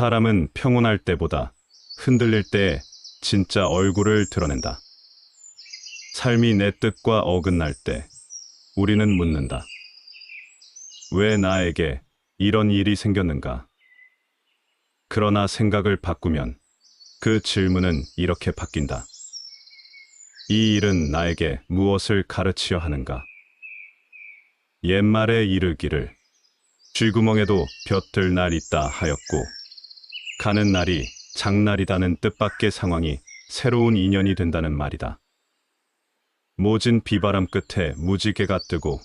사람은 평온할 때보다 흔들릴 때 진짜 얼굴을 드러낸다. 삶이 내 뜻과 어긋날 때 우리는 묻는다. 왜 나에게 이런 일이 생겼는가? 그러나 생각을 바꾸면 그 질문은 이렇게 바뀐다. 이 일은 나에게 무엇을 가르치려 하는가? 옛말에 이르기를 쥐구멍에도 벼들 날 있다 하였고, 가는 날이 장날이다는 뜻밖의 상황이 새로운 인연이 된다는 말이다. 모진 비바람 끝에 무지개가 뜨고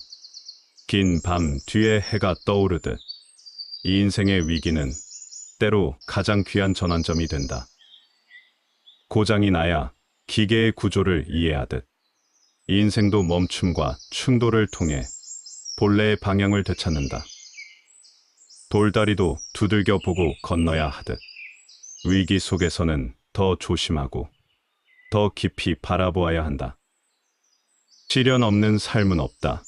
긴 밤 뒤에 해가 떠오르듯 이 인생의 위기는 때로 가장 귀한 전환점이 된다. 고장이 나야 기계의 구조를 이해하듯 이 인생도 멈춤과 충돌을 통해 본래의 방향을 되찾는다. 돌다리도 두들겨 보고 건너야 하듯 위기 속에서는 더 조심하고 더 깊이 바라보아야 한다. 시련 없는 삶은 없다.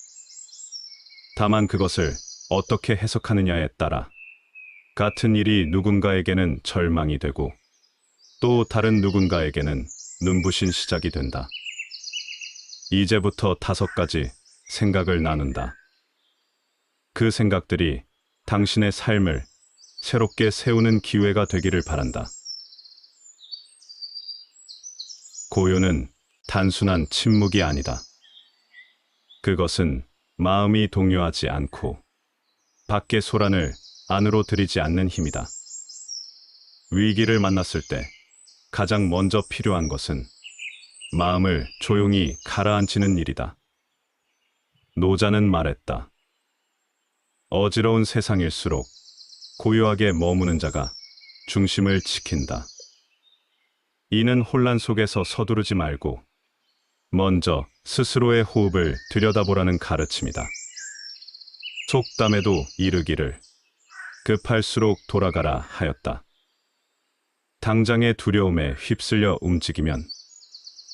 다만 그것을 어떻게 해석하느냐에 따라 같은 일이 누군가에게는 절망이 되고 또 다른 누군가에게는 눈부신 시작이 된다. 이제부터 5가지 생각을 나눈다. 그 생각들이 당신의 삶을 새롭게 세우는 기회가 되기를 바란다. 고요는 단순한 침묵이 아니다. 그것은 마음이 동요하지 않고 밖의 소란을 안으로 들이지 않는 힘이다. 위기를 만났을 때 가장 먼저 필요한 것은 마음을 조용히 가라앉히는 일이다. 노자는 말했다. 어지러운 세상일수록 고요하게 머무는 자가 중심을 지킨다. 이는 혼란 속에서 서두르지 말고 먼저 스스로의 호흡을 들여다보라는 가르침이다. 속담에도 이르기를 급할수록 돌아가라 하였다. 당장의 두려움에 휩쓸려 움직이면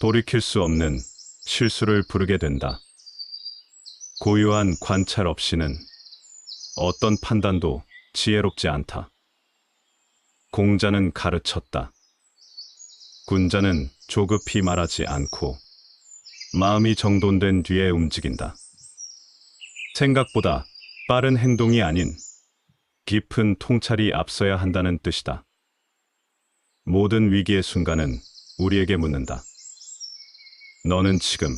돌이킬 수 없는 실수를 부르게 된다. 고요한 관찰 없이는 어떤 판단도 지혜롭지 않다. 공자는 가르쳤다. 군자는 조급히 말하지 않고 마음이 정돈된 뒤에 움직인다. 생각보다 빠른 행동이 아닌 깊은 통찰이 앞서야 한다는 뜻이다. 모든 위기의 순간은 우리에게 묻는다. 너는 지금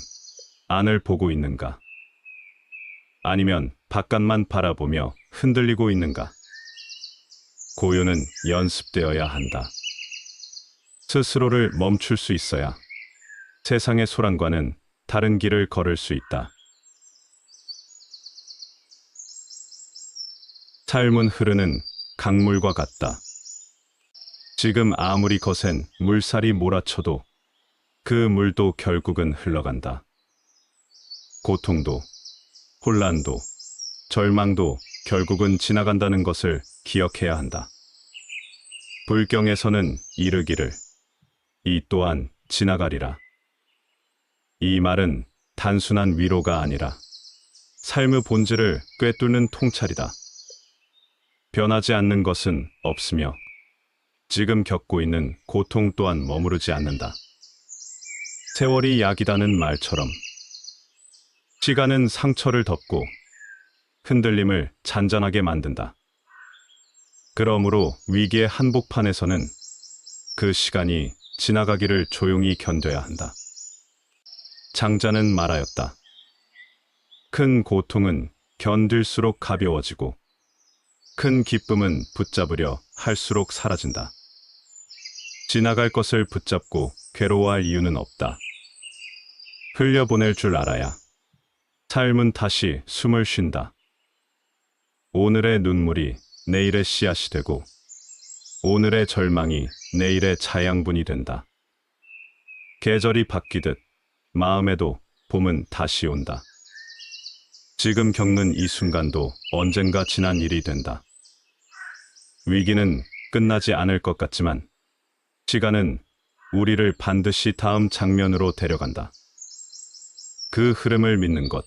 안을 보고 있는가? 아니면 바깥만 바라보며 흔들리고 있는가? 고요는 연습되어야 한다. 스스로를 멈출 수 있어야 세상의 소란과는 다른 길을 걸을 수 있다. 삶은 흐르는 강물과 같다. 지금 아무리 거센 물살이 몰아쳐도 그 물도 결국은 흘러간다. 고통도, 혼란도, 절망도 결국은 지나간다는 것을 기억해야 한다. 불경에서는 이르기를 이 또한 지나가리라. 이 말은 단순한 위로가 아니라 삶의 본질을 꿰뚫는 통찰이다. 변하지 않는 것은 없으며 지금 겪고 있는 고통 또한 머무르지 않는다. 세월이 약이다는 말처럼 시간은 상처를 덮고 흔들림을 잔잔하게 만든다. 그러므로 위기의 한복판에서는 그 시간이 지나가기를 조용히 견뎌야 한다. 장자는 말하였다. 큰 고통은 견딜수록 가벼워지고 큰 기쁨은 붙잡으려 할수록 사라진다. 지나갈 것을 붙잡고 괴로워할 이유는 없다. 흘려보낼 줄 알아야 삶은 다시 숨을 쉰다. 오늘의 눈물이 내일의 씨앗이 되고 오늘의 절망이 내일의 자양분이 된다. 계절이 바뀌듯 마음에도 봄은 다시 온다. 지금 겪는 이 순간도 언젠가 지난 일이 된다. 위기는 끝나지 않을 것 같지만 시간은 우리를 반드시 다음 장면으로 데려간다. 그 흐름을 믿는 것,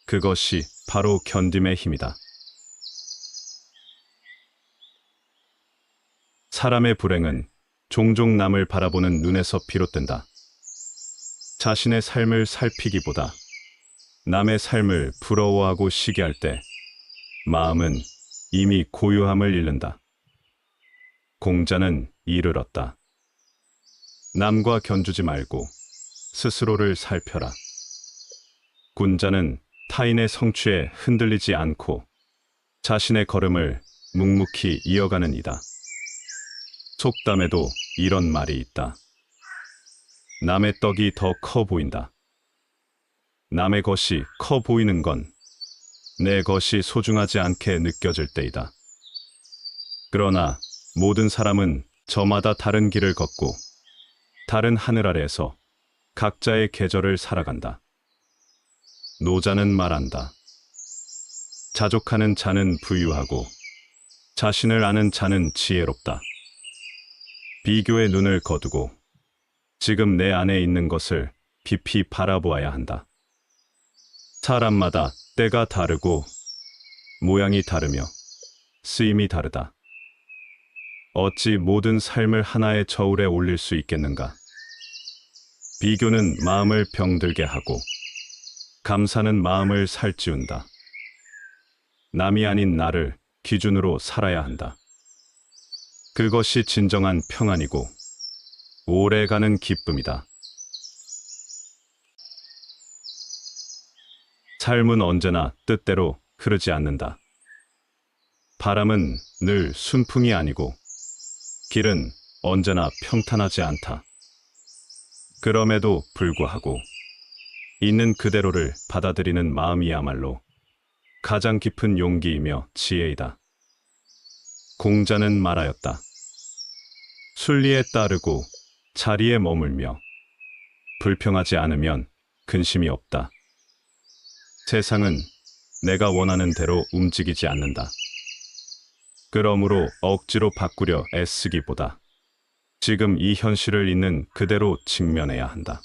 그것이 바로 견딤의 힘이다. 사람의 불행은 종종 남을 바라보는 눈에서 비롯된다. 자신의 삶을 살피기보다 남의 삶을 부러워하고 시기할 때 마음은 이미 고요함을 잃는다. 공자는 이를 얻다. 남과 견주지 말고 스스로를 살펴라. 군자는 타인의 성취에 흔들리지 않고 자신의 걸음을 묵묵히 이어가는 이다. 속담에도 이런 말이 있다. 남의 떡이 더 커 보인다. 남의 것이 커 보이는 건 내 것이 소중하지 않게 느껴질 때이다. 그러나 모든 사람은 저마다 다른 길을 걷고 다른 하늘 아래에서 각자의 계절을 살아간다. 노자는 말한다. 자족하는 자는 부유하고 자신을 아는 자는 지혜롭다. 비교의 눈을 거두고 지금 내 안에 있는 것을 깊이 바라보아야 한다. 사람마다 때가 다르고 모양이 다르며 쓰임이 다르다. 어찌 모든 삶을 하나의 저울에 올릴 수 있겠는가? 비교는 마음을 병들게 하고 감사는 마음을 살찌운다. 남이 아닌 나를 기준으로 살아야 한다. 그것이 진정한 평안이고 오래가는 기쁨이다. 삶은 언제나 뜻대로 흐르지 않는다. 바람은 늘 순풍이 아니고 길은 언제나 평탄하지 않다. 그럼에도 불구하고 있는 그대로를 받아들이는 마음이야말로 가장 깊은 용기이며 지혜이다. 공자는 말하였다. 순리에 따르고 자리에 머물며 불평하지 않으면 근심이 없다. 세상은 내가 원하는 대로 움직이지 않는다. 그러므로 억지로 바꾸려 애쓰기보다 지금 이 현실을 있는 그대로 직면해야 한다.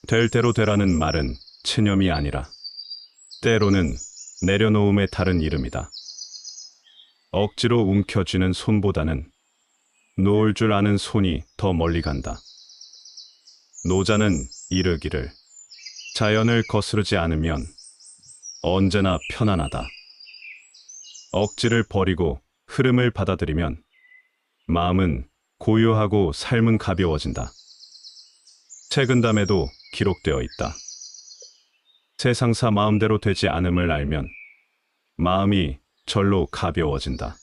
될 대로 되라는 말은 체념이 아니라 때로는 내려놓음의 다른 이름이다. 억지로 움켜쥐는 손보다는 놓을 줄 아는 손이 더 멀리 간다. 노자는 이르기를 자연을 거스르지 않으면 언제나 편안하다. 억지를 버리고 흐름을 받아들이면 마음은 고요하고 삶은 가벼워진다. 책은담에도 기록되어 있다. 세상사 마음대로 되지 않음을 알면 마음이 절로 가벼워진다.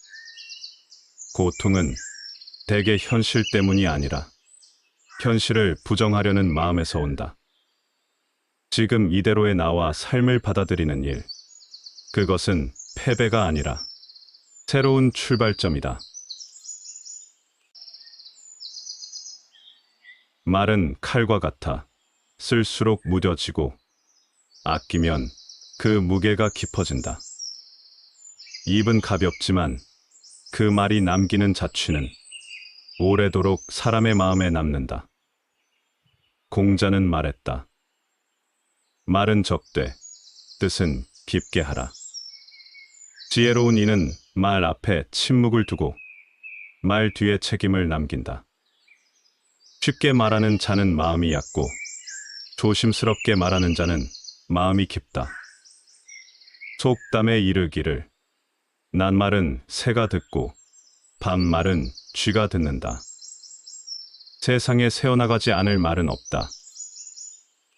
고통은 대개 현실 때문이 아니라 현실을 부정하려는 마음에서 온다. 지금 이대로의 나와 삶을 받아들이는 일, 그것은 패배가 아니라 새로운 출발점이다. 말은 칼과 같아 쓸수록 무뎌지고 아끼면 그 무게가 깊어진다. 입은 가볍지만 그 말이 남기는 자취는 오래도록 사람의 마음에 남는다. 공자는 말했다. 말은 적되 뜻은 깊게 하라. 지혜로운 이는 말 앞에 침묵을 두고 말 뒤에 책임을 남긴다. 쉽게 말하는 자는 마음이 얕고 조심스럽게 말하는 자는 마음이 깊다. 속담에 이르기를 낱말은 새가 듣고 반말은 쥐가 듣는다. 세상에 새어나가지 않을 말은 없다.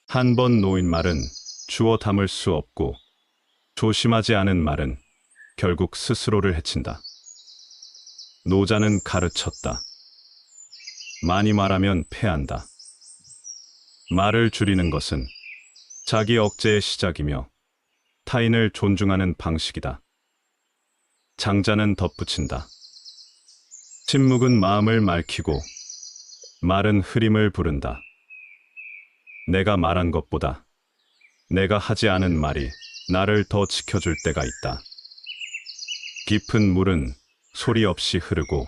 한 번 놓인 말은 주워 담을 수 없고 조심하지 않은 말은 결국 스스로를 해친다. 노자는 가르쳤다. 많이 말하면 패한다. 말을 줄이는 것은 자기 억제의 시작이며 타인을 존중하는 방식이다. 장자는 덧붙인다. 침묵은 마음을 맑히고 말은 흐림을 부른다. 내가 말한 것보다 내가 하지 않은 말이 나를 더 지켜줄 때가 있다. 깊은 물은 소리 없이 흐르고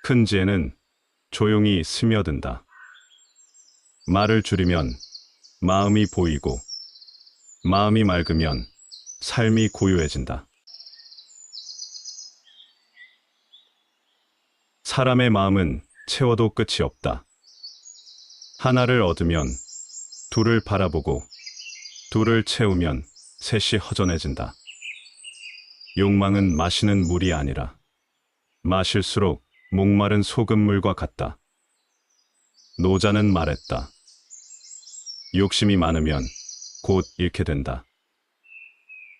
큰 지혜는 조용히 스며든다. 말을 줄이면 마음이 보이고 마음이 맑으면 삶이 고요해진다. 사람의 마음은 채워도 끝이 없다. 하나를 얻으면 둘을 바라보고 둘을 채우면 셋이 허전해진다. 욕망은 마시는 물이 아니라 마실수록 목마른 소금물과 같다. 노자는 말했다. 욕심이 많으면 곧 잃게 된다.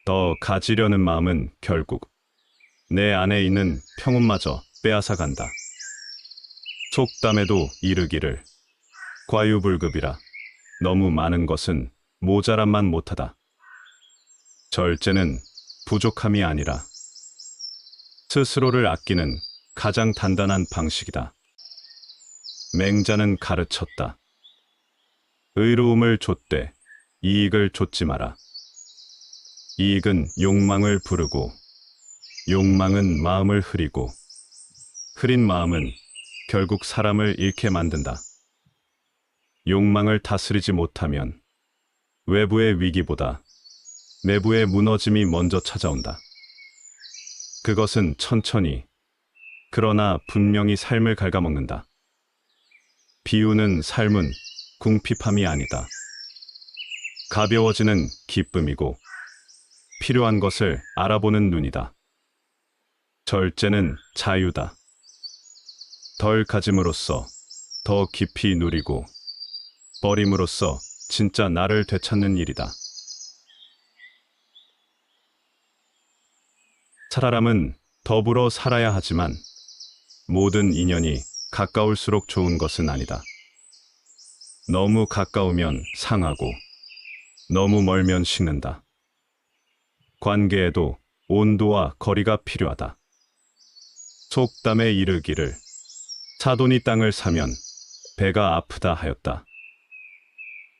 더 가지려는 마음은 결국 내 안에 있는 평온마저 빼앗아간다. 속담에도 이르기를 과유불급이라 너무 많은 것은 모자람만 못하다. 절제는 부족함이 아니라 스스로를 아끼는 가장 단단한 방식이다. 맹자는 가르쳤다. 의로움을 좇되 이익을 좇지 마라. 이익은 욕망을 부르고 욕망은 마음을 흐리고 흐린 마음은 결국 사람을 잃게 만든다. 욕망을 다스리지 못하면 외부의 위기보다 내부의 무너짐이 먼저 찾아온다. 그것은 천천히 그러나 분명히 삶을 갉아먹는다. 비우는 삶은 궁핍함이 아니다. 가벼워지는 기쁨이고 필요한 것을 알아보는 눈이다. 절제는 자유다. 덜 가짐으로써 더 깊이 누리고 버림으로써 진짜 나를 되찾는 일이다. 사람은 더불어 살아야 하지만 모든 인연이 가까울수록 좋은 것은 아니다. 너무 가까우면 상하고 너무 멀면 식는다. 관계에도 온도와 거리가 필요하다. 속담에 이르기를 사돈이 땅을 사면 배가 아프다 하였다.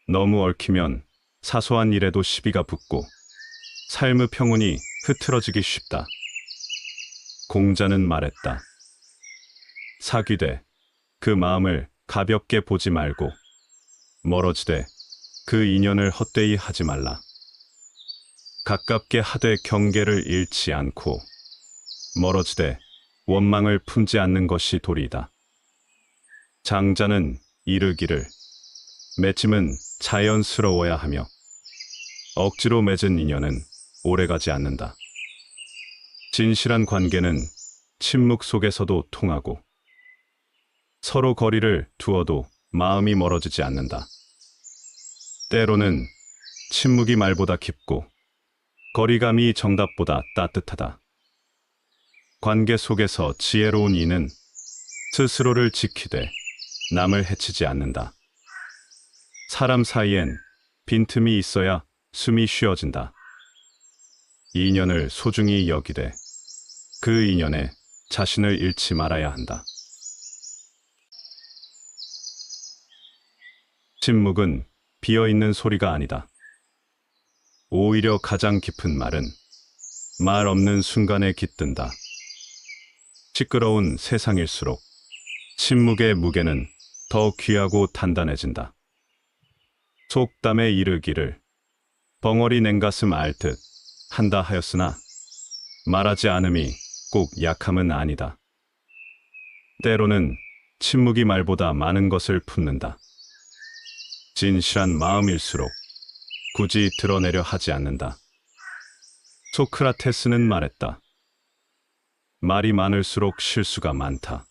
너무 얽히면 사소한 일에도 시비가 붙고 삶의 평온이 흐트러지기 쉽다. 공자는 말했다. 사귀되 그 마음을 가볍게 보지 말고 멀어지되 그 인연을 헛되이 하지 말라. 가깝게 하되 경계를 잃지 않고 멀어지되 원망을 품지 않는 것이 도리이다. 장자는 이르기를 맺힘은 자연스러워야 하며 억지로 맺은 인연은 오래가지 않는다. 진실한 관계는 침묵 속에서도 통하고 서로 거리를 두어도 마음이 멀어지지 않는다. 때로는 침묵이 말보다 깊고 거리감이 정답보다 따뜻하다. 관계 속에서 지혜로운 이는 스스로를 지키되 남을 해치지 않는다. 사람 사이엔 빈틈이 있어야 숨이 쉬어진다. 인연을 소중히 여기되 그 인연에 자신을 잃지 말아야 한다. 침묵은 비어있는 소리가 아니다. 오히려 가장 깊은 말은 말 없는 순간에 깃든다. 시끄러운 세상일수록 침묵의 무게는 더 귀하고 단단해진다. 속담에 이르기를 벙어리 냉가슴 앓듯 한다 하였으나 말하지 않음이 꼭 약함은 아니다. 때로는 침묵이 말보다 많은 것을 품는다. 진실한 마음일수록 굳이 드러내려 하지 않는다. 소크라테스는 말했다. 말이 많을수록 실수가 많다.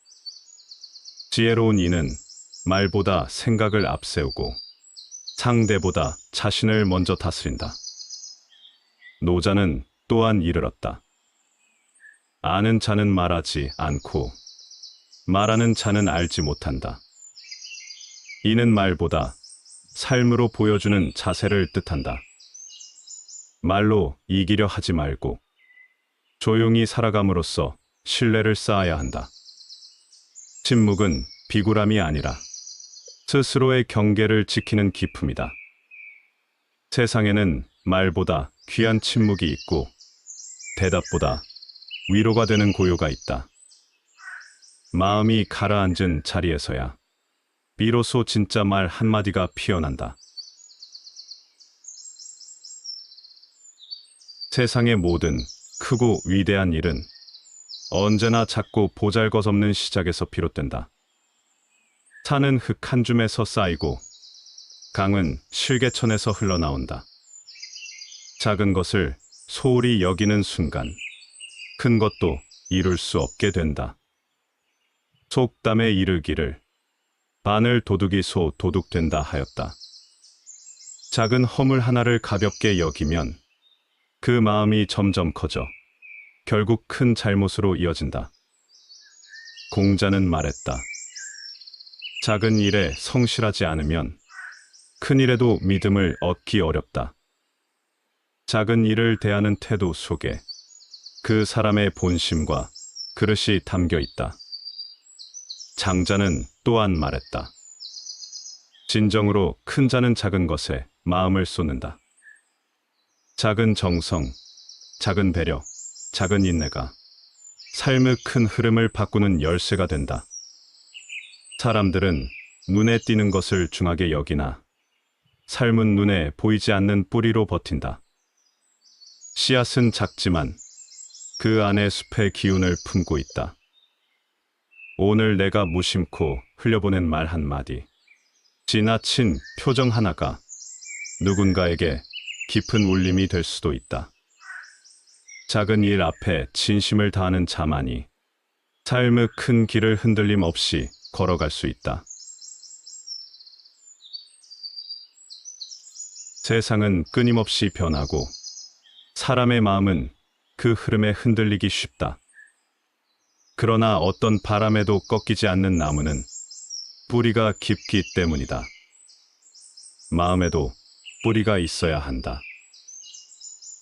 지혜로운 이는 말보다 생각을 앞세우고 상대보다 자신을 먼저 다스린다. 노자는 또한 이르렀다. 아는 자는 말하지 않고 말하는 자는 알지 못한다. 이는 말보다 삶으로 보여주는 자세를 뜻한다. 말로 이기려 하지 말고 조용히 살아감으로써 신뢰를 쌓아야 한다. 침묵은 비굴함이 아니라 스스로의 경계를 지키는 기품이다. 세상에는 말보다 귀한 침묵이 있고 대답보다 위로가 되는 고요가 있다. 마음이 가라앉은 자리에서야 비로소 진짜 말 한마디가 피어난다. 세상의 모든 크고 위대한 일은 언제나 작고 보잘것없는 시작에서 비롯된다. 산은 흙 한 줌에서 쌓이고 강은 실개천에서 흘러나온다. 작은 것을 소홀히 여기는 순간 큰 것도 이룰 수 없게 된다. 속담에 이르기를 바늘 도둑이 소 도둑된다 하였다. 작은 허물 하나를 가볍게 여기면 그 마음이 점점 커져 결국 큰 잘못으로 이어진다. 공자는 말했다. 작은 일에 성실하지 않으면 큰 일에도 믿음을 얻기 어렵다. 작은 일을 대하는 태도 속에 그 사람의 본심과 그릇이 담겨 있다. 장자는 또한 말했다. 진정으로 큰 자는 작은 것에 마음을 쏟는다. 작은 정성, 작은 배려, 작은 인내가 삶의 큰 흐름을 바꾸는 열쇠가 된다. 사람들은 눈에 띄는 것을 중하게 여기나 삶은 눈에 보이지 않는 뿌리로 버틴다. 씨앗은 작지만 그 안에 숲의 기운을 품고 있다. 오늘 내가 무심코 흘려보낸 말 한마디, 지나친 표정 하나가 누군가에게 깊은 울림이 될 수도 있다. 작은 일 앞에 진심을 다하는 자만이 삶의 큰 길을 흔들림 없이 걸어갈 수 있다. 세상은 끊임없이 변하고 사람의 마음은 그 흐름에 흔들리기 쉽다. 그러나 어떤 바람에도 꺾이지 않는 나무는 뿌리가 깊기 때문이다. 마음에도 뿌리가 있어야 한다.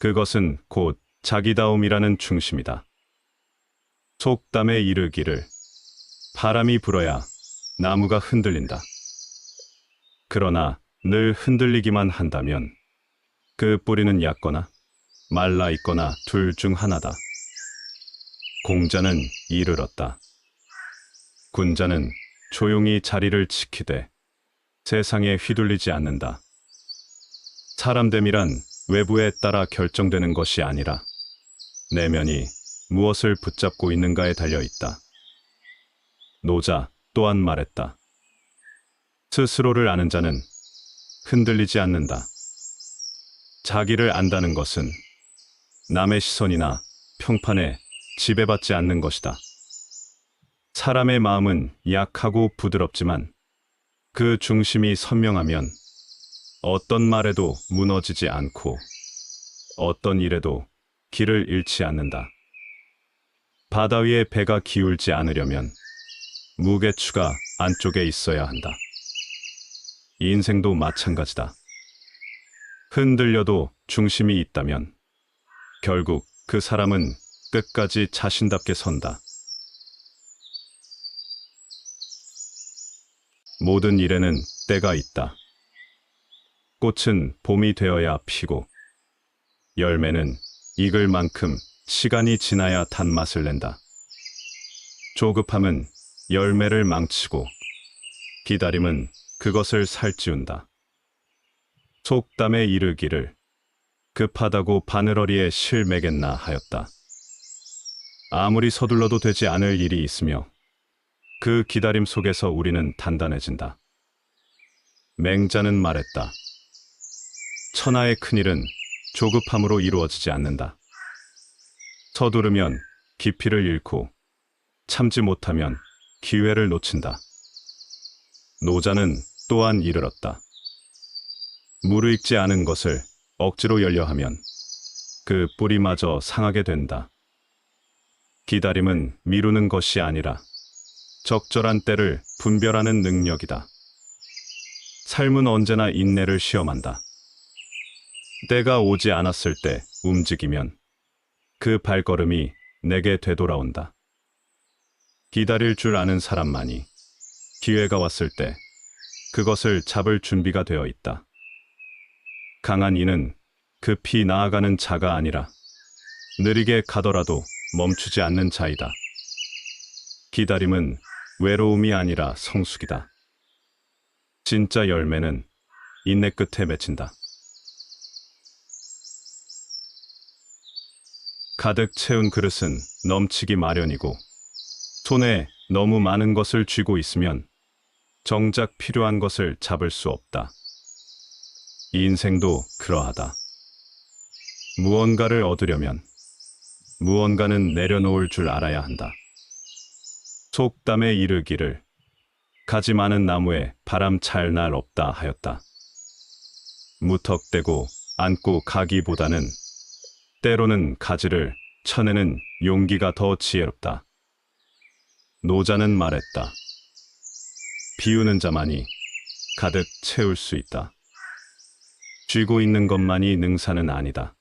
그것은 곧 자기다움이라는 중심이다. 속담에 이르기를 바람이 불어야 나무가 흔들린다. 그러나 늘 흔들리기만 한다면 그 뿌리는 얕거나 말라 있거나 둘 중 하나다. 공자는 이르렀다. 군자는 조용히 자리를 지키되 세상에 휘둘리지 않는다. 사람됨이란 외부에 따라 결정되는 것이 아니라 내면이 무엇을 붙잡고 있는가에 달려 있다. 노자 또한 말했다. 스스로를 아는 자는 흔들리지 않는다. 자기를 안다는 것은 남의 시선이나 평판에 지배받지 않는 것이다. 사람의 마음은 약하고 부드럽지만 그 중심이 선명하면 어떤 말에도 무너지지 않고 어떤 일에도 길을 잃지 않는다. 바다 위에 배가 기울지 않으려면 무게추가 안쪽에 있어야 한다. 인생도 마찬가지다. 흔들려도 중심이 있다면 결국 그 사람은 끝까지 자신답게 선다. 모든 일에는 때가 있다. 꽃은 봄이 되어야 피고 열매는 익을 만큼 시간이 지나야 단맛을 낸다. 조급함은 열매를 망치고 기다림은 그것을 살찌운다. 속담에 이르기를 급하다고 바늘어리에 실 매겠나 하였다. 아무리 서둘러도 되지 않을 일이 있으며 그 기다림 속에서 우리는 단단해진다. 맹자는 말했다. 천하의 큰일은 조급함으로 이루어지지 않는다. 서두르면 깊이를 잃고 참지 못하면 기회를 놓친다. 노자는 또한 이르렀다. 무르익지 않은 것을 억지로 열려 하면 그 뿌리마저 상하게 된다. 기다림은 미루는 것이 아니라 적절한 때를 분별하는 능력이다. 삶은 언제나 인내를 시험한다. 때가 오지 않았을 때 움직이면 그 발걸음이 내게 되돌아온다. 기다릴 줄 아는 사람만이 기회가 왔을 때 그것을 잡을 준비가 되어 있다. 강한 이는 급히 나아가는 자가 아니라 느리게 가더라도 멈추지 않는 자이다. 기다림은 외로움이 아니라 성숙이다. 진짜 열매는 인내 끝에 맺힌다. 가득 채운 그릇은 넘치기 마련이고 손에 너무 많은 것을 쥐고 있으면 정작 필요한 것을 잡을 수 없다. 이 인생도 그러하다. 무언가를 얻으려면 무언가는 내려놓을 줄 알아야 한다. 속담에 이르기를 가지 많은 나무에 바람 찰 날 없다 하였다. 무턱대고 안고 가기보다는 때로는 가지를 쳐내는 용기가 더 지혜롭다. 노자는 말했다. 비우는 자만이 가득 채울 수 있다. 쥐고 있는 것만이 능사는 아니다.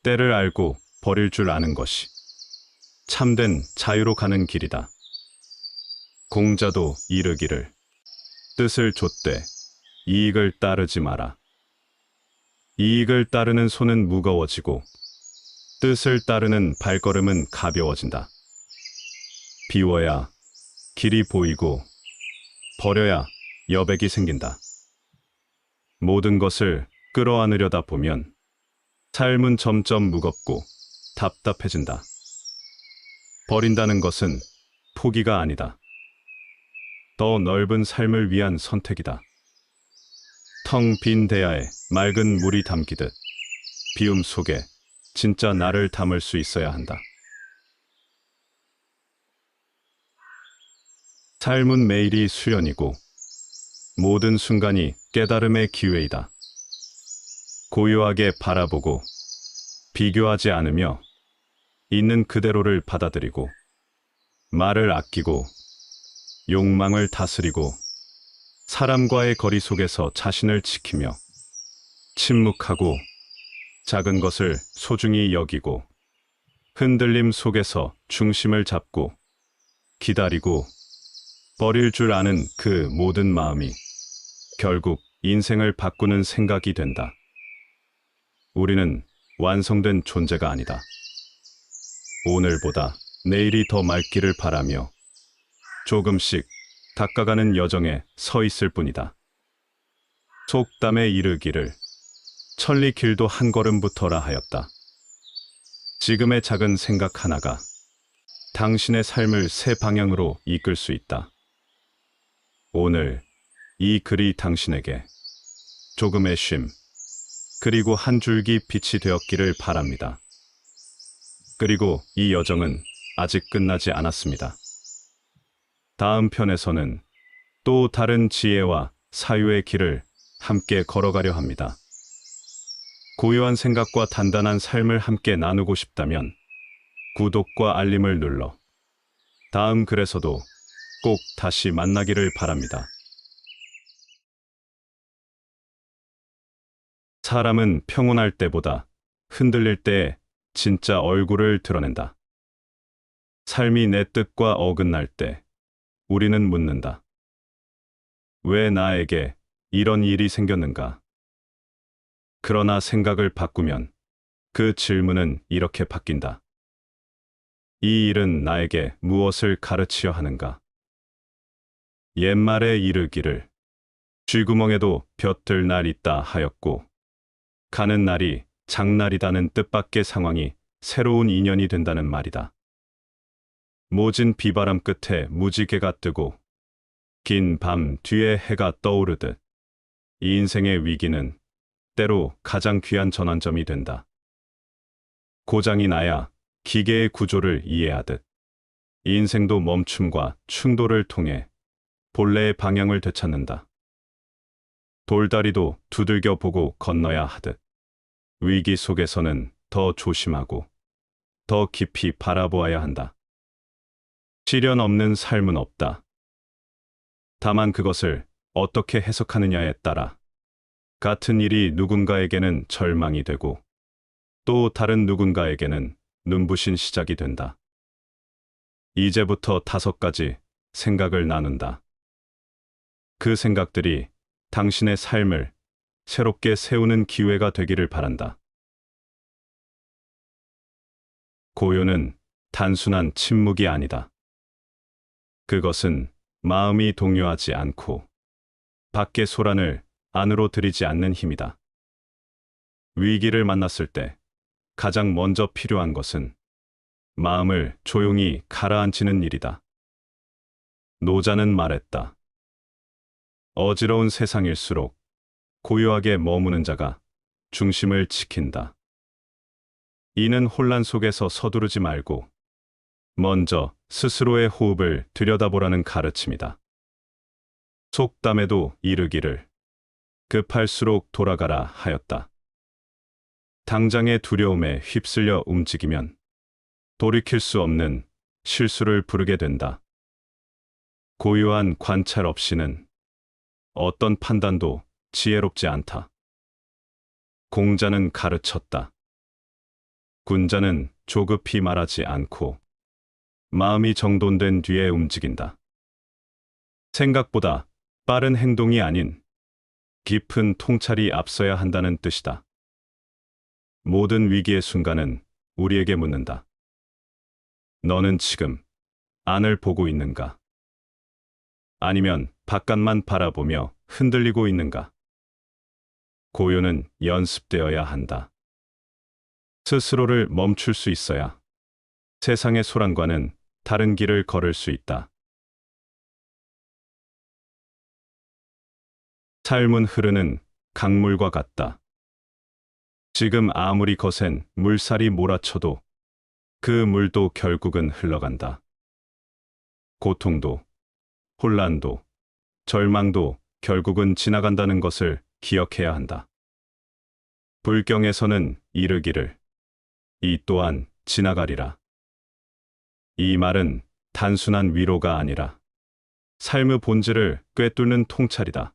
때를 알고 버릴 줄 아는 것이 참된 자유로 가는 길이다. 공자도 이르기를 뜻을 좇되 이익을 따르지 마라. 이익을 따르는 손은 무거워지고 뜻을 따르는 발걸음은 가벼워진다. 비워야 길이 보이고 버려야 여백이 생긴다. 모든 것을 끌어안으려다 보면 삶은 점점 무겁고 답답해진다. 버린다는 것은 포기가 아니다. 더 넓은 삶을 위한 선택이다. 텅 빈 대야에 맑은 물이 담기듯 비움 속에 진짜 나를 담을 수 있어야 한다. 삶은 매일이 수련이고 모든 순간이 깨달음의 기회이다. 고요하게 바라보고 비교하지 않으며 있는 그대로를 받아들이고 말을 아끼고 욕망을 다스리고 사람과의 거리 속에서 자신을 지키며 침묵하고 작은 것을 소중히 여기고 흔들림 속에서 중심을 잡고 기다리고 버릴 줄 아는 그 모든 마음이 결국 인생을 바꾸는 생각이 된다. 우리는 완성된 존재가 아니다. 오늘보다 내일이 더 맑기를 바라며 조금씩 닦아가는 여정에 서 있을 뿐이다. 속담에 이르기를 천리 길도 한 걸음부터라 하였다. 지금의 작은 생각 하나가 당신의 삶을 새 방향으로 이끌 수 있다. 오늘 이 글이 당신에게 조금의 쉼, 그리고 한 줄기 빛이 되었기를 바랍니다. 그리고 이 여정은 아직 끝나지 않았습니다. 다음 편에서는 또 다른 지혜와 사유의 길을 함께 걸어가려 합니다. 고요한 생각과 단단한 삶을 함께 나누고 싶다면 구독과 알림을 눌러 다음 글에서도 꼭 다시 만나기를 바랍니다. 사람은 평온할 때보다 흔들릴 때 진짜 얼굴을 드러낸다. 삶이 내 뜻과 어긋날 때 우리는 묻는다. 왜 나에게 이런 일이 생겼는가? 그러나 생각을 바꾸면 그 질문은 이렇게 바뀐다. 이 일은 나에게 무엇을 가르치려 하는가? 옛말에 이르기를 쥐구멍에도 벼들 날 있다 하였고 가는 날이 장날이다는 뜻밖의 상황이 새로운 인연이 된다는 말이다. 모진 비바람 끝에 무지개가 뜨고 긴 밤 뒤에 해가 떠오르듯 이 인생의 위기는 때로 가장 귀한 전환점이 된다. 고장이 나야 기계의 구조를 이해하듯 이 인생도 멈춤과 충돌을 통해 본래의 방향을 되찾는다. 돌다리도 두들겨 보고 건너야 하듯 위기 속에서는 더 조심하고 더 깊이 바라보아야 한다. 시련 없는 삶은 없다. 다만 그것을 어떻게 해석하느냐에 따라 같은 일이 누군가에게는 절망이 되고 또 다른 누군가에게는 눈부신 시작이 된다. 이제부터 5가지 생각을 나눈다. 그 생각들이 당신의 삶을 새롭게 세우는 기회가 되기를 바란다. 고요는 단순한 침묵이 아니다. 그것은 마음이 동요하지 않고 밖의 소란을 안으로 들이지 않는 힘이다. 위기를 만났을 때 가장 먼저 필요한 것은 마음을 조용히 가라앉히는 일이다. 노자는 말했다. 어지러운 세상일수록 고요하게 머무는 자가 중심을 지킨다. 이는 혼란 속에서 서두르지 말고 먼저 스스로의 호흡을 들여다보라는 가르침이다. 속담에도 이르기를 급할수록 돌아가라 하였다. 당장의 두려움에 휩쓸려 움직이면 돌이킬 수 없는 실수를 부르게 된다. 고요한 관찰 없이는 어떤 판단도 지혜롭지 않다. 공자는 가르쳤다. 군자는 조급히 말하지 않고 마음이 정돈된 뒤에 움직인다. 생각보다 빠른 행동이 아닌 깊은 통찰이 앞서야 한다는 뜻이다. 모든 위기의 순간은 우리에게 묻는다. 너는 지금 안을 보고 있는가? 아니면 바깥만 바라보며 흔들리고 있는가? 고요는 연습되어야 한다. 스스로를 멈출 수 있어야 세상의 소란과는 다른 길을 걸을 수 있다. 삶은 흐르는 강물과 같다. 지금 아무리 거센 물살이 몰아쳐도 그 물도 결국은 흘러간다. 고통도, 혼란도, 절망도 결국은 지나간다는 것을 기억해야 한다. 불경에서는 이르기를 이 또한 지나가리라. 이 말은 단순한 위로가 아니라 삶의 본질을 꿰뚫는 통찰이다.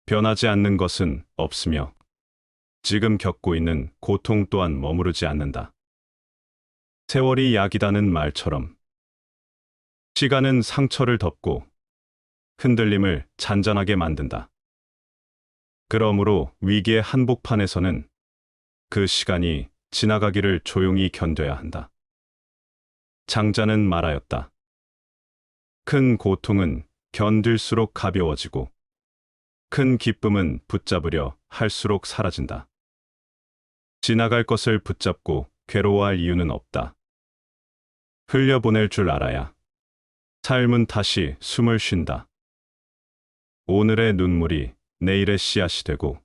변하지 않는 것은 없으며 지금 겪고 있는 고통 또한 머무르지 않는다. 세월이 약이다는 말처럼 시간은 상처를 덮고 흔들림을 잔잔하게 만든다. 그러므로 위기의 한복판에서는 그 시간이 지나가기를 조용히 견뎌야 한다. 장자는 말하였다. 큰 고통은 견딜수록 가벼워지고 큰 기쁨은 붙잡으려 할수록 사라진다. 지나갈 것을 붙잡고 괴로워할 이유는 없다. 흘려보낼 줄 알아야 삶은 다시 숨을 쉰다. 오늘의 눈물이 내일의 씨앗이 되고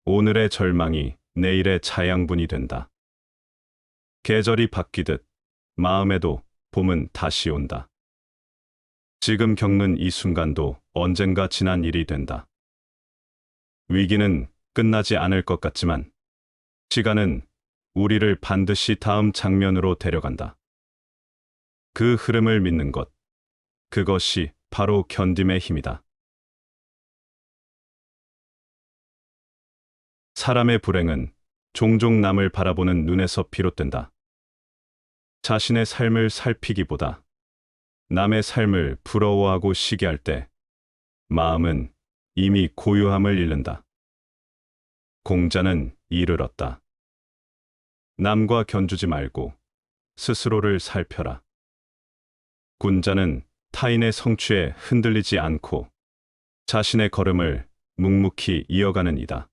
오늘의 절망이 내일의 자양분이 된다. 계절이 바뀌듯 마음에도 봄은 다시 온다. 지금 겪는 이 순간도 언젠가 지난 일이 된다. 위기는 끝나지 않을 것 같지만 시간은 우리를 반드시 다음 장면으로 데려간다. 그 흐름을 믿는 것, 그것이 바로 견딤의 힘이다. 사람의 불행은 종종 남을 바라보는 눈에서 비롯된다. 자신의 삶을 살피기보다 남의 삶을 부러워하고 시기할 때 마음은 이미 고요함을 잃는다. 공자는 이르렀다. 남과 견주지 말고 스스로를 살펴라. 군자는 타인의 성취에 흔들리지 않고 자신의 걸음을 묵묵히 이어가는 이다.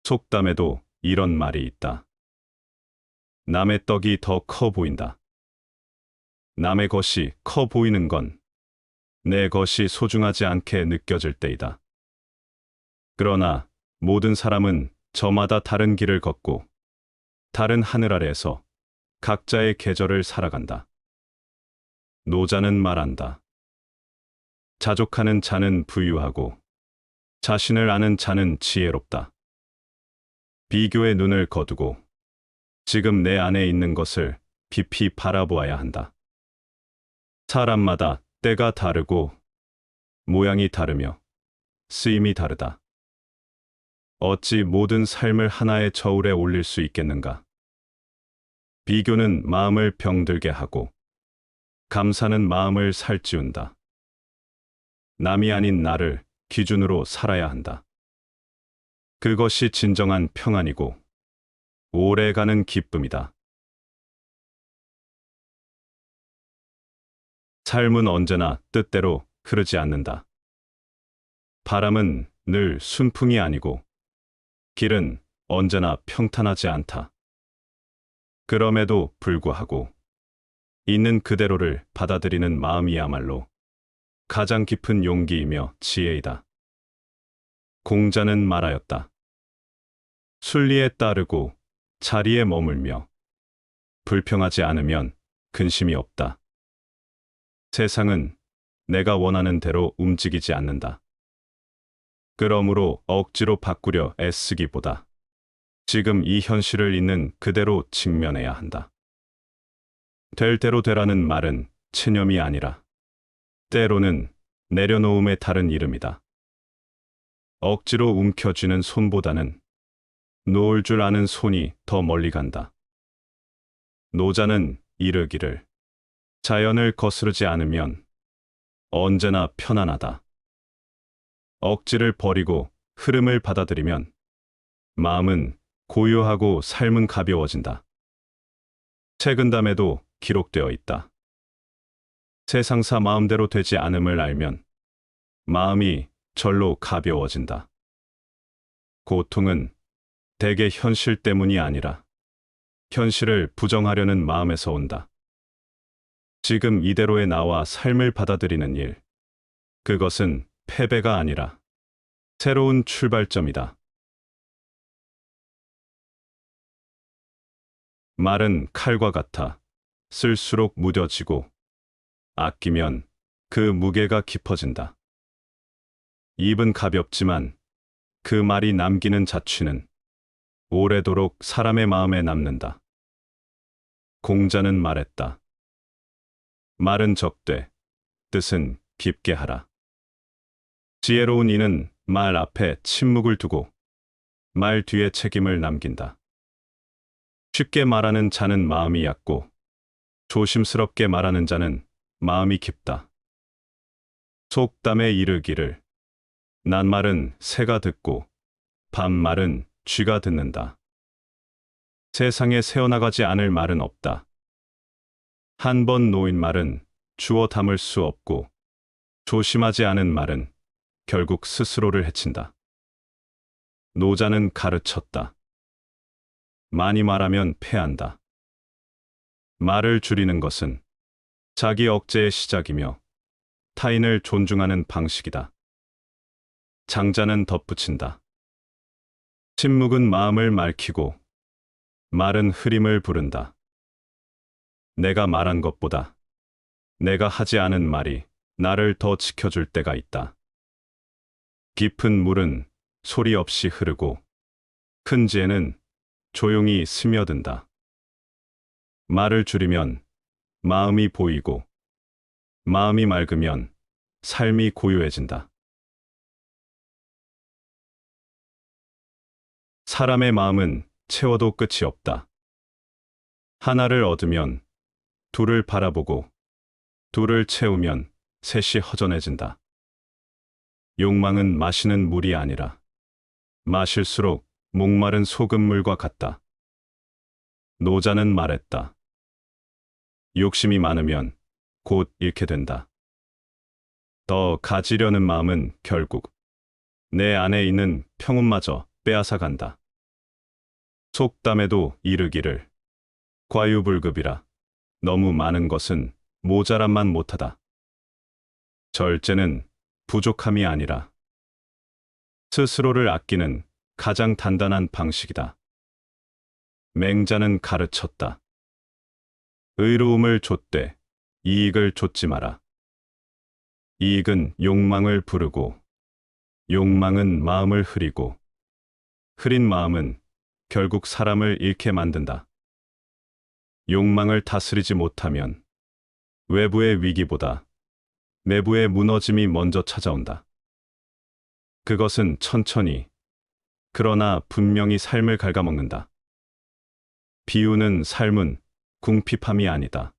속담에도 이런 말이 있다. 남의 떡이 더 커 보인다. 남의 것이 커 보이는 건 내 것이 소중하지 않게 느껴질 때이다. 그러나 모든 사람은 저마다 다른 길을 걷고 다른 하늘 아래에서 각자의 계절을 살아간다. 노자는 말한다. 자족하는 자는 부유하고 자신을 아는 자는 지혜롭다. 비교의 눈을 거두고 지금 내 안에 있는 것을 깊이 바라보아야 한다. 사람마다 때가 다르고 모양이 다르며 쓰임이 다르다. 어찌 모든 삶을 하나의 저울에 올릴 수 있겠는가? 비교는 마음을 병들게 하고 감사는 마음을 살찌운다. 남이 아닌 나를 기준으로 살아야 한다. 그것이 진정한 평안이고 오래가는 기쁨이다. 삶은 언제나 뜻대로 흐르지 않는다. 바람은 늘 순풍이 아니고 길은 언제나 평탄하지 않다. 그럼에도 불구하고 있는 그대로를 받아들이는 마음이야말로 가장 깊은 용기이며 지혜이다. 공자는 말하였다. 순리에 따르고 자리에 머물며 불평하지 않으면 근심이 없다. 세상은 내가 원하는 대로 움직이지 않는다. 그러므로 억지로 바꾸려 애쓰기보다 지금 이 현실을 있는 그대로 직면해야 한다. 될 대로 되라는 말은 체념이 아니라 때로는 내려놓음의 다른 이름이다. 억지로 움켜쥐는 손보다는 놓을 줄 아는 손이 더 멀리 간다. 노자는 이르기를 자연을 거스르지 않으면 언제나 편안하다. 억지를 버리고 흐름을 받아들이면 마음은 고요하고 삶은 가벼워진다. 책은담에도 기록되어 있다. 세상사 마음대로 되지 않음을 알면 마음이 절로 가벼워진다. 고통은 대개 현실 때문이 아니라 현실을 부정하려는 마음에서 온다. 지금 이대로의 나와 삶을 받아들이는 일, 그것은 패배가 아니라 새로운 출발점이다. 말은 칼과 같아 쓸수록 무뎌지고 아끼면 그 무게가 깊어진다. 입은 가볍지만 그 말이 남기는 자취는 오래도록 사람의 마음에 남는다. 공자는 말했다. 말은 적되 뜻은 깊게 하라. 지혜로운 이는 말 앞에 침묵을 두고 말 뒤에 책임을 남긴다. 쉽게 말하는 자는 마음이 얕고 조심스럽게 말하는 자는 마음이 깊다. 속담에 이르기를 낱말은 새가 듣고 반말은 쥐가 듣는다. 세상에 새어나가지 않을 말은 없다. 한 번 놓인 말은 주워 담을 수 없고 조심하지 않은 말은 결국 스스로를 해친다. 노자는 가르쳤다. 많이 말하면 패한다. 말을 줄이는 것은 자기 억제의 시작이며 타인을 존중하는 방식이다. 장자는 덧붙인다. 침묵은 마음을 맑히고 말은 흐림을 부른다. 내가 말한 것보다 내가 하지 않은 말이 나를 더 지켜줄 때가 있다. 깊은 물은 소리 없이 흐르고 큰 지혜는 조용히 스며든다. 말을 줄이면 마음이 보이고 마음이 맑으면 삶이 고요해진다. 사람의 마음은 채워도 끝이 없다. 하나를 얻으면 둘을 바라보고 둘을 채우면 셋이 허전해진다. 욕망은 마시는 물이 아니라 마실수록 목마른 소금물과 같다. 노자는 말했다. 욕심이 많으면 곧 잃게 된다. 더 가지려는 마음은 결국 내 안에 있는 평온마저 빼앗아 간다. 속담에도 이르기를 과유불급이라 너무 많은 것은 모자람만 못하다. 절제는 부족함이 아니라 스스로를 아끼는 가장 단단한 방식이다. 맹자는 가르쳤다. 의로움을 좇되 이익을 좇지 마라. 이익은 욕망을 부르고 욕망은 마음을 흐리고 흐린 마음은 결국 사람을 잃게 만든다. 욕망을 다스리지 못하면 외부의 위기보다 내부의 무너짐이 먼저 찾아온다. 그것은 천천히 그러나 분명히 삶을 갉아먹는다. 비우는 삶은 궁핍함이 아니다.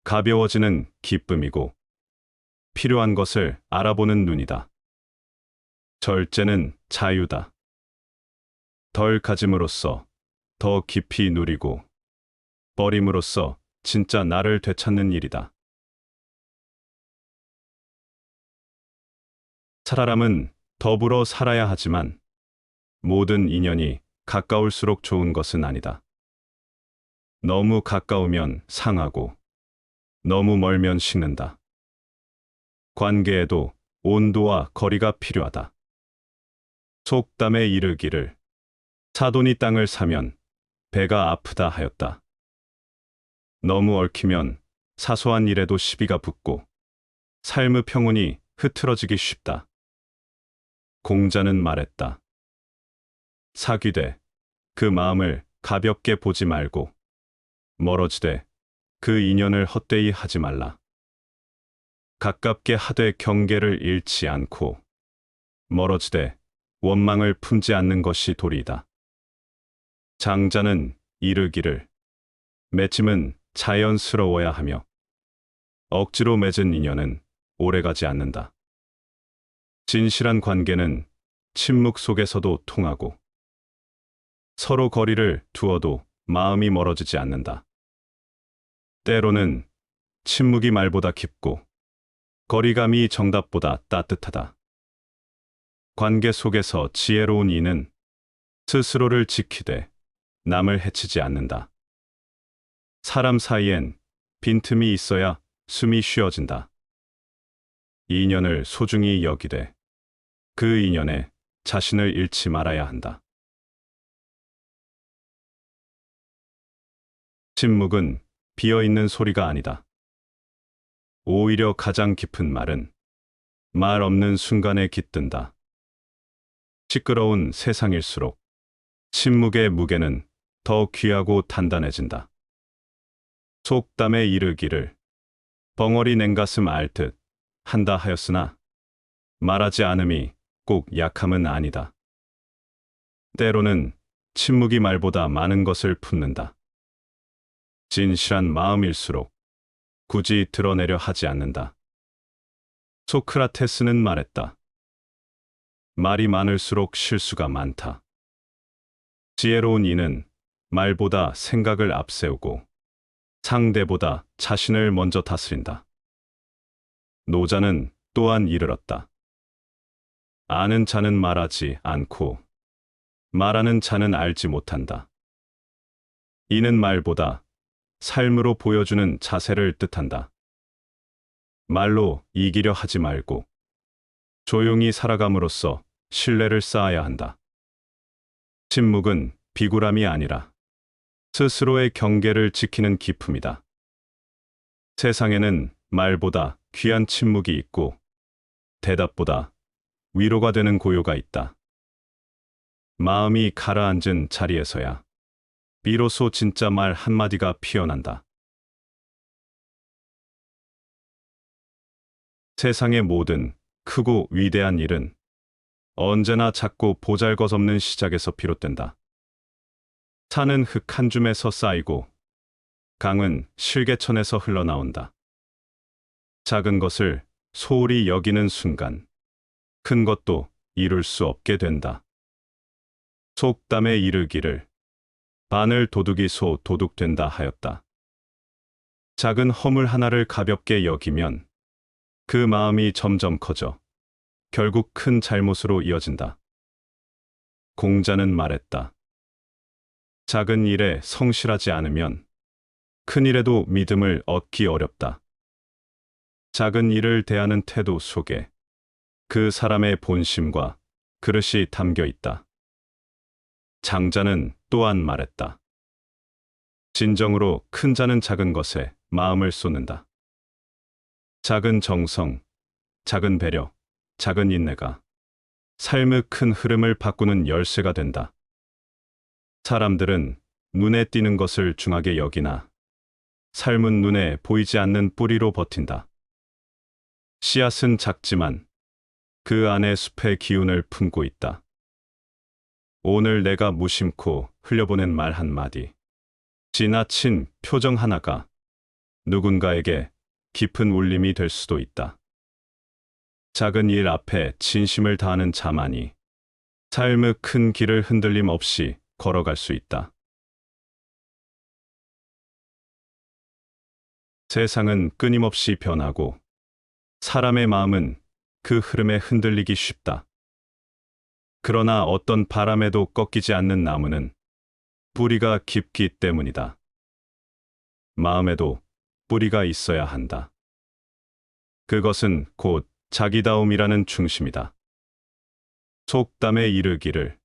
가벼워지는 기쁨이고 필요한 것을 알아보는 눈이다. 절제는 자유다. 덜 가짐으로써 더 깊이 누리고 버림으로써 진짜 나를 되찾는 일이다. 사람은 더불어 살아야 하지만 모든 인연이 가까울수록 좋은 것은 아니다. 너무 가까우면 상하고 너무 멀면 식는다. 관계에도 온도와 거리가 필요하다. 속담에 이르기를 사돈이 땅을 사면 배가 아프다 하였다. 너무 얽히면 사소한 일에도 시비가 붙고 삶의 평온이 흐트러지기 쉽다. 공자는 말했다. 사귀되 그 마음을 가볍게 보지 말고 멀어지되 그 인연을 헛되이 하지 말라. 가깝게 하되 경계를 잃지 않고 멀어지되 원망을 품지 않는 것이 도리이다. 장자는 이르기를 맺힘은 자연스러워야 하며 억지로 맺은 인연은 오래가지 않는다. 진실한 관계는 침묵 속에서도 통하고 서로 거리를 두어도 마음이 멀어지지 않는다. 때로는 침묵이 말보다 깊고 거리감이 정답보다 따뜻하다. 관계 속에서 지혜로운 이는 스스로를 지키되 남을 해치지 않는다. 사람 사이엔 빈틈이 있어야 숨이 쉬어진다. 인연을 소중히 여기되 그 인연에 자신을 잃지 말아야 한다. 침묵은 비어있는 소리가 아니다. 오히려 가장 깊은 말은 말 없는 순간에 깃든다. 시끄러운 세상일수록 침묵의 무게는 더 귀하고 단단해진다. 속담에 이르기를 벙어리 냉가슴 앓듯 한다 하였으나 말하지 않음이 꼭 약함은 아니다. 때로는 침묵이 말보다 많은 것을 품는다. 진실한 마음일수록 굳이 드러내려 하지 않는다. 소크라테스는 말했다. 말이 많을수록 실수가 많다. 지혜로운 이는 말보다 생각을 앞세우고 상대보다 자신을 먼저 다스린다. 노자는 또한 이르렀다. 아는 자는 말하지 않고 말하는 자는 알지 못한다. 이는 말보다 삶으로 보여주는 자세를 뜻한다. 말로 이기려 하지 말고 조용히 살아감으로써 신뢰를 쌓아야 한다. 침묵은 비굴함이 아니라 스스로의 경계를 지키는 기품이다. 세상에는 말보다 귀한 침묵이 있고 대답보다 위로가 되는 고요가 있다. 마음이 가라앉은 자리에서야 비로소 진짜 말 한마디가 피어난다. 세상의 모든 크고 위대한 일은 언제나 작고 보잘것없는 시작에서 비롯된다. 산은 흙 한 줌에서 쌓이고 강은 실개천에서 흘러나온다. 작은 것을 소홀히 여기는 순간 큰 것도 이룰 수 없게 된다. 속담에 이르기를 바늘 도둑이 소 도둑 된다 하였다. 작은 허물 하나를 가볍게 여기면 그 마음이 점점 커져 결국 큰 잘못으로 이어진다. 공자는 말했다. 작은 일에 성실하지 않으면 큰 일에도 믿음을 얻기 어렵다. 작은 일을 대하는 태도 속에 그 사람의 본심과 그릇이 담겨 있다. 장자는 또한 말했다. 진정으로 큰 자는 작은 것에 마음을 쏟는다. 작은 정성, 작은 배려, 작은 인내가 삶의 큰 흐름을 바꾸는 열쇠가 된다. 사람들은 눈에 띄는 것을 중하게 여기나 삶은 눈에 보이지 않는 뿌리로 버틴다. 씨앗은 작지만 그 안에 숲의 기운을 품고 있다. 오늘 내가 무심코 흘려보낸 말 한마디, 지나친 표정 하나가 누군가에게 깊은 울림이 될 수도 있다. 작은 일 앞에 진심을 다하는 자만이 삶의 큰 길을 흔들림 없이 걸어갈 수 있다. 세상은 끊임없이 변하고 사람의 마음은 그 흐름에 흔들리기 쉽다. 그러나 어떤 바람에도 꺾이지 않는 나무는 뿌리가 깊기 때문이다. 마음에도 뿌리가 있어야 한다. 그것은 곧 자기다움이라는 중심이다. 속담에 이르기를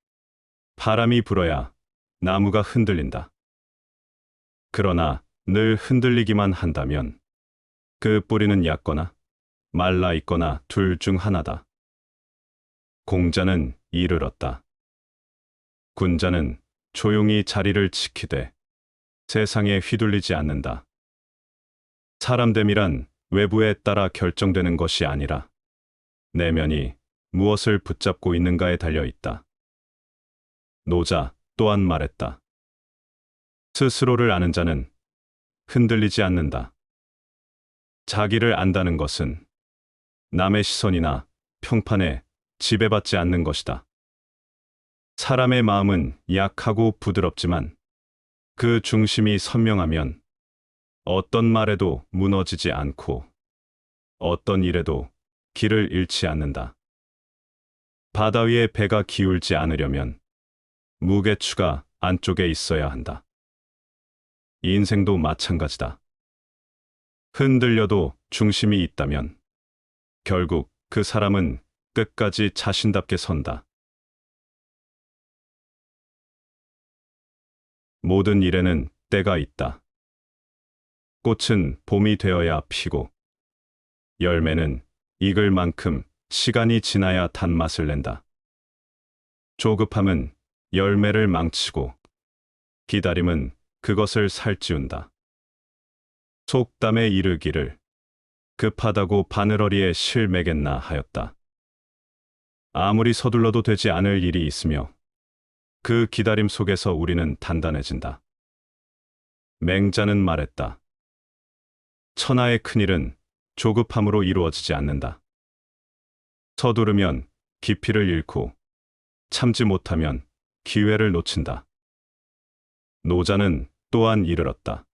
바람이 불어야 나무가 흔들린다. 그러나 늘 흔들리기만 한다면 그 뿌리는 얕거나 말라 있거나 둘 중 하나다. 공자는 이르렀다. 군자는 조용히 자리를 지키되 세상에 휘둘리지 않는다. 사람됨이란 외부에 따라 결정되는 것이 아니라 내면이 무엇을 붙잡고 있는가에 달려 있다. 노자 또한 말했다. 스스로를 아는 자는 흔들리지 않는다. 자기를 안다는 것은 남의 시선이나 평판에 지배받지 않는 것이다. 사람의 마음은 약하고 부드럽지만 그 중심이 선명하면 어떤 말에도 무너지지 않고 어떤 일에도 길을 잃지 않는다. 바다 위에 배가 기울지 않으려면 무게추가 안쪽에 있어야 한다. 인생도 마찬가지다. 흔들려도 중심이 있다면 결국 그 사람은 끝까지 자신답게 선다. 모든 일에는 때가 있다. 꽃은 봄이 되어야 피고 열매는 익을 만큼 시간이 지나야 단맛을 낸다. 조급함은 열매를 망치고 기다림은 그것을 살찌운다. 속담에 이르기를 급하다고 바늘어리에 실 매겠나 하였다. 아무리 서둘러도 되지 않을 일이 있으며 그 기다림 속에서 우리는 단단해진다. 맹자는 말했다. 천하의 큰일은 조급함으로 이루어지지 않는다. 서두르면 깊이를 잃고 참지 못하면 기회를 놓친다. 노자는 또한 이르렀다.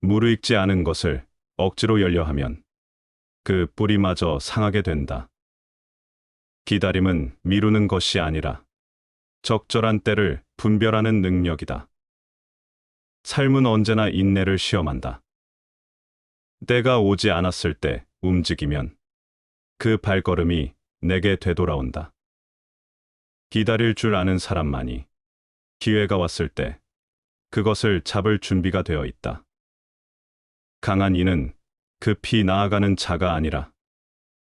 무르익지 않은 것을 억지로 열려 하면 그 뿌리마저 상하게 된다. 기다림은 미루는 것이 아니라 적절한 때를 분별하는 능력이다. 삶은 언제나 인내를 시험한다. 때가 오지 않았을 때 움직이면 그 발걸음이 내게 되돌아온다. 기다릴 줄 아는 사람만이 기회가 왔을 때 그것을 잡을 준비가 되어 있다. 강한 이는 급히 나아가는 자가 아니라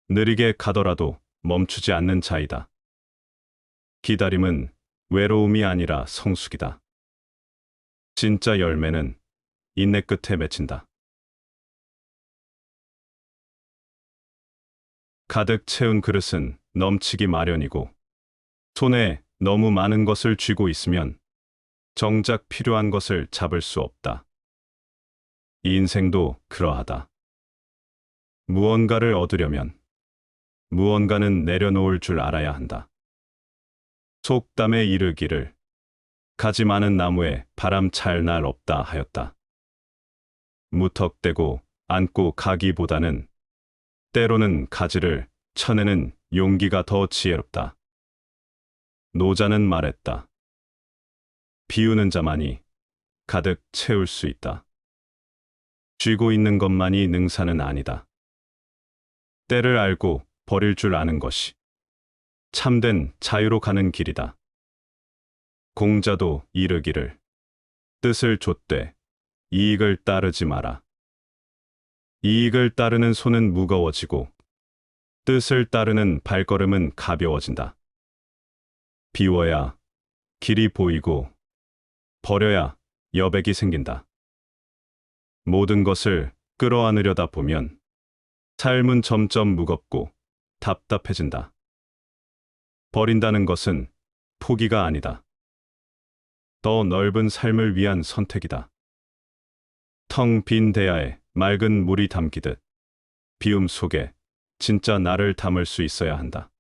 느리게 가더라도 멈추지 않는 자이다. 기다림은 외로움이 아니라 성숙이다. 진짜 열매는 인내 끝에 맺힌다. 가득 채운 그릇은 넘치기 마련이고 손에 너무 많은 것을 쥐고 있으면 정작 필요한 것을 잡을 수 없다. 인생도 그러하다. 무언가를 얻으려면 무언가는 내려놓을 줄 알아야 한다. 속담에 이르기를 가지 많은 나무에 바람 찰 날 없다 하였다. 무턱대고 안고 가기보다는 때로는 가지를 쳐내는 용기가 더 지혜롭다. 노자는 말했다. 비우는 자만이 가득 채울 수 있다. 쥐고 있는 것만이 능사는 아니다. 때를 알고 버릴 줄 아는 것이 참된 자유로 가는 길이다. 공자도 이르기를 뜻을 좇되 이익을 따르지 마라. 이익을 따르는 손은 무거워지고 뜻을 따르는 발걸음은 가벼워진다. 비워야 길이 보이고 버려야 여백이 생긴다. 모든 것을 끌어안으려다 보면 삶은 점점 무겁고 답답해진다. 버린다는 것은 포기가 아니다. 더 넓은 삶을 위한 선택이다. 텅 빈 대야에 맑은 물이 담기듯 비움 속에 진짜 나를 담을 수 있어야 한다.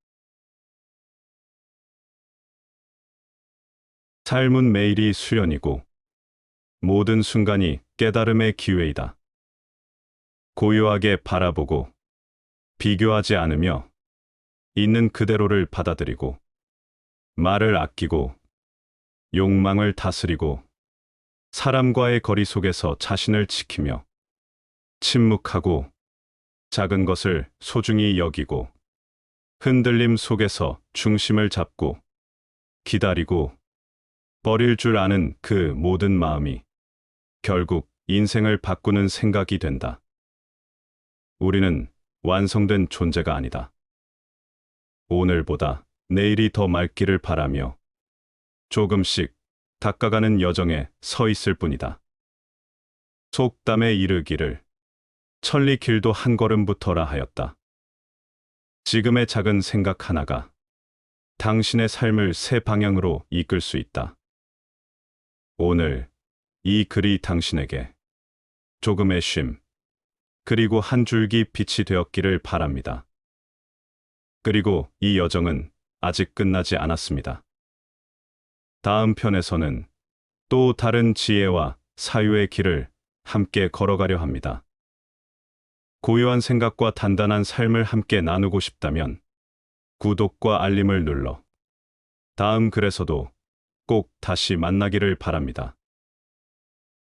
삶은 매일이 수련이고 모든 순간이 깨달음의 기회이다. 고요하게 바라보고 비교하지 않으며 있는 그대로를 받아들이고 말을 아끼고 욕망을 다스리고 사람과의 거리 속에서 자신을 지키며 침묵하고 작은 것을 소중히 여기고 흔들림 속에서 중심을 잡고 기다리고 버릴 줄 아는 그 모든 마음이 결국 인생을 바꾸는 생각이 된다. 우리는 완성된 존재가 아니다. 오늘보다 내일이 더 맑기를 바라며 조금씩 닦아가는 여정에 서 있을 뿐이다. 속담에 이르기를 천리 길도 한 걸음부터라 하였다. 지금의 작은 생각 하나가 당신의 삶을 새 방향으로 이끌 수 있다. 오늘 이 글이 당신에게 조금의 쉼, 그리고 한 줄기 빛이 되었기를 바랍니다. 그리고 이 여정은 아직 끝나지 않았습니다. 다음 편에서는 또 다른 지혜와 사유의 길을 함께 걸어가려 합니다. 고요한 생각과 단단한 삶을 함께 나누고 싶다면 구독과 알림을 눌러 다음 글에서도 꼭 다시 만나기를 바랍니다.